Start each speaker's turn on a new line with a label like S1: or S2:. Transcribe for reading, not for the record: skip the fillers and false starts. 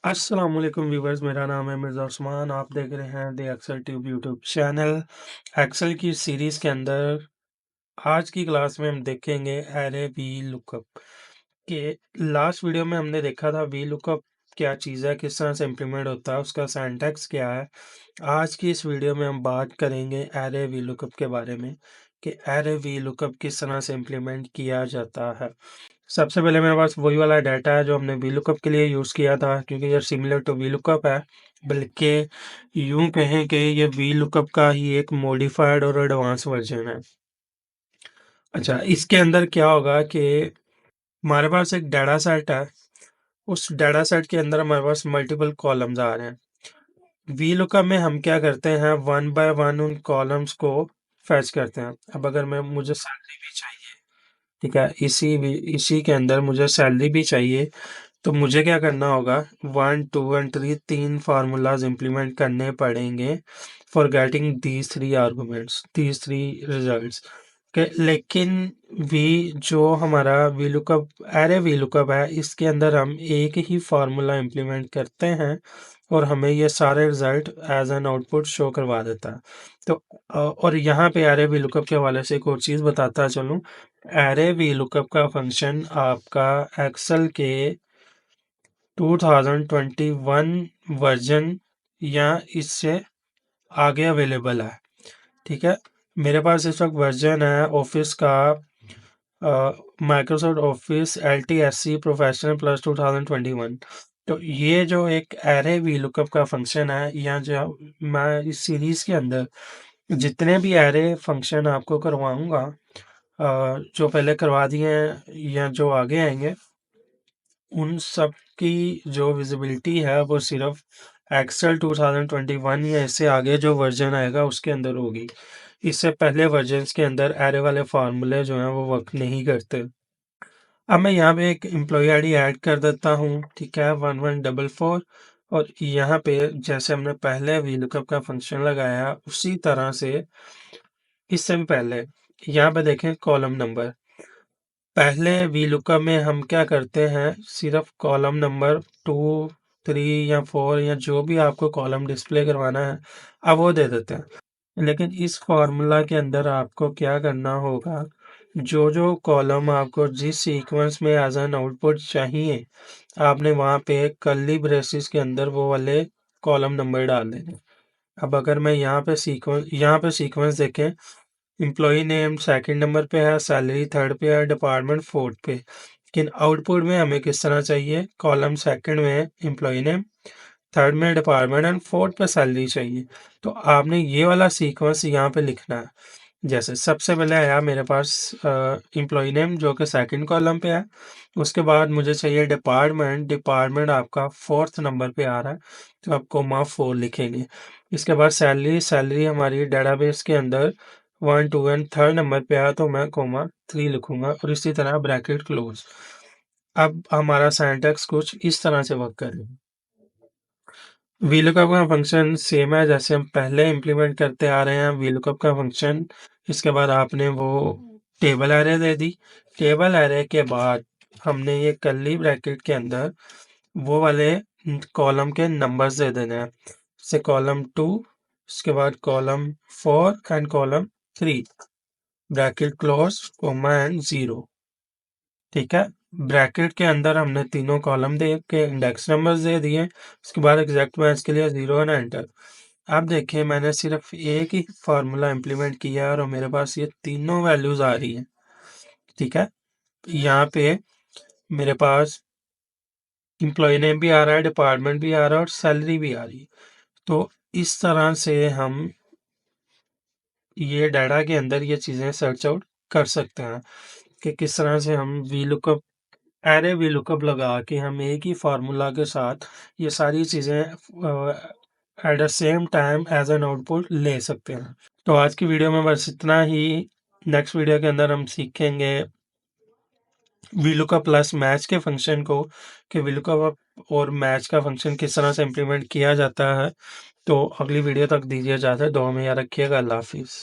S1: अस्सलाम वालेकुम व्यूवर्स, मेरा नाम है मिर्ज़ा उस्मान। आप देख रहे हैं the excel tube YouTube channel. Excel की सीरीज़ के अंदर आज की क्लास में हम देखेंगे एरे वी लुकअप के। लास्ट वीडियो में हमने देखा था वी लुकअप क्या चीज़ है, किस तरह से इम्प्लीमेंट होता है, उसका सिंटैक्स क्या है। आज की इस वीडियो में हम बात करेंगे एरे वी लुकअप के बारे में कि एरे वी लुकअप किस तरह से इम्प्लीमेंट किया जाता है। सबसे पहले मेरे पास वही वाला डाटा है जो हमने वीलुकअप के लिए यूज़ किया था, क्योंकि ये सिमिलर टू वीलुकअप है। बल्कि यूं कहें कि ये वीलुकअप का ही एक मॉडिफाइड और एडवांस वर्जन है। अच्छा, इसके अंदर क्या होगा कि हमारे पास एक डाटा सेट है। उस डाटा सेट के अंदर हमारे पास मल्टीपल कॉलम्स आ रहे हैं। वीलुकअप में हम क्या करते हैं, वन बाय वन उन कॉलम्स को फैच करते हैं। अब अगर मैं मुझे सैलरी भी चाहिए, ठीक है, इसी के अंदर मुझे सैलरी भी चाहिए, तो मुझे क्या करना होगा, 1 2 एंड 3 तीन फार्मूलाज इंप्लीमेंट करने पड़ेंगे for getting these three arguments, these three results के। लेकिन वी जो हमारा V lookup array V lookup है, इसके अंदर हम एक ही फार्मूला इंप्लीमेंट करते हैं और हमें ये सारे result as an output show करवा देता है। तो और यहाँ पे एरे वी लुकअप के हवाले से एक और चीज़ बताता चलूँ। एरे वी लुकअप का फंक्शन आपका एक्सेल के 2021 वर्जन या इससे आगे अवेलेबल है। ठीक है, मेरे पास इस वक्त वर्जन है ऑफिस का Microsoft office LTSC professional plus 2021। तो ये जो एक एरे वी लुकअप का फंक्शन है, या जो मैं इस सीरीज के अंदर जितने भी एरे फंक्शन आपको करवाऊंगा, जो पहले करवा दिए हैं या जो आगे आएंगे, उन सब की जो विजिबिलिटी है वो सिर्फ एक्सेल 2021 या इससे आगे जो वर्जन आएगा उसके अंदर होगी। इससे पहले वर्जन्स के अंदर एरे वाले फार्मूले जो हैं वो वर्क नहीं करते। अब मैं यहाँ पे एक एम्प्लॉय आईडी ऐड कर देता हूँ, ठीक है, 1144। और यहाँ पे जैसे हमने पहले वीलुकअप का फंक्शन लगाया, उसी तरह से इससे भी पहले यहाँ पे देखें कॉलम नंबर। पहले वीलुकअप में हम क्या करते हैं, सिर्फ कॉलम नंबर 2 3 या 4 या जो भी आपको कॉलम डिस्प्ले करवाना है, अब वो दे देते हैं। लेकिन इस फॉर्मूला के अंदर आपको क्या करना होगा, जो जो कॉलम आपको जिस सीक्वेंस में एज एन आउटपुट चाहिए, आपने वहाँ पे कर्ली ब्रेसेस के अंदर वो वाले कॉलम नंबर डाल देने। अब अगर मैं यहाँ पे सीक्वेंस देखें, एम्प्लॉय नेम सेकंड नंबर पे है, सैलरी थर्ड पे है, डिपार्टमेंट फोर्थ पे। लेकिन आउटपुट में हमें किस तरह चाहिए, कॉलम सेकंड में एम्प्लॉय नेम, थर्ड में डिपार्टमेंट एंड फोर्थ पे सैलरी चाहिए। तो आपने ये वाला सीक्वेंस यहाँ पे लिखना है। जैसे सबसे पहले आया मेरे पास एम्प्लॉय नेम जो कि सेकंड कॉलम पे है। उसके बाद मुझे चाहिए डिपार्टमेंट, डिपार्टमेंट आपका फोर्थ नंबर पे आ रहा है, तो आप कोमा 4 लिखेंगे। इसके बाद सैलरी, सैलरी हमारी डेटाबेस के अंदर 1 2 एंड थर्ड नंबर पे आया, तो मैं कोमा 3 लिखूंगा और इसी तरह ब्रैकेट क्लोज। अब हमारा सिंटैक्स कुछ इस तरह से वर्क करेगा। वीलुकअप का फंक्शन सेम है जैसे हम पहले इंप्लीमेंट करते आ रहे हैं वीलुकअप का फंक्शन। इसके बाद आपने वो टेबल एरे दे दी। टेबल एरे के बाद हमने ये कर्ली ब्रैकेट के अंदर वो वाले कॉलम के नंबर्स दे देने हैं, जैसे कॉलम 2, इसके बाद column 4 and column 3, bracket close, comma and 0। ठीक है, ब्रैकेट के अंदर हमने तीनों कॉलम दे के इंडेक्स नंबर्स दे दिए। उसके बाद एग्जैक्ट मैच के लिए 0 एंड एंटर। अब देखिए, मैंने सिर्फ एक ही फार्मूला इंप्लीमेंट किया है और मेरे पास ये तीनों वैल्यूज आ रही हैं। ठीक है, यहाँ पे मेरे पास एम्प्लॉय नेम भी आ रहा है, डिपार्टमेंट भी आ रहा है और सैलरी भी आ रही है। तो इस तरह से हम ये डाटा के अंदर ये चीज़ें सर्च आउट कर सकते हैं कि किस तरह से हम वीलुकअप एरे वीलुकअप लगा के हम एक ही फार्मूला के साथ ये सारी चीज़ें at the same time as an output ले सकते हैं। तो आज की वीडियो में बस इतना ही। नेक्स्ट वीडियो के अंदर हम सीखेंगे वीलुकअप प्लस मैच के फंक्शन को, कि वीलुकअप और मैच का फंक्शन किस तरह से इम्प्लीमेंट किया जाता है। तो अगली वीडियो तक दीजिए इजाज़त, दुआ में याद रखिएगा। अल्लाह हाफिज़।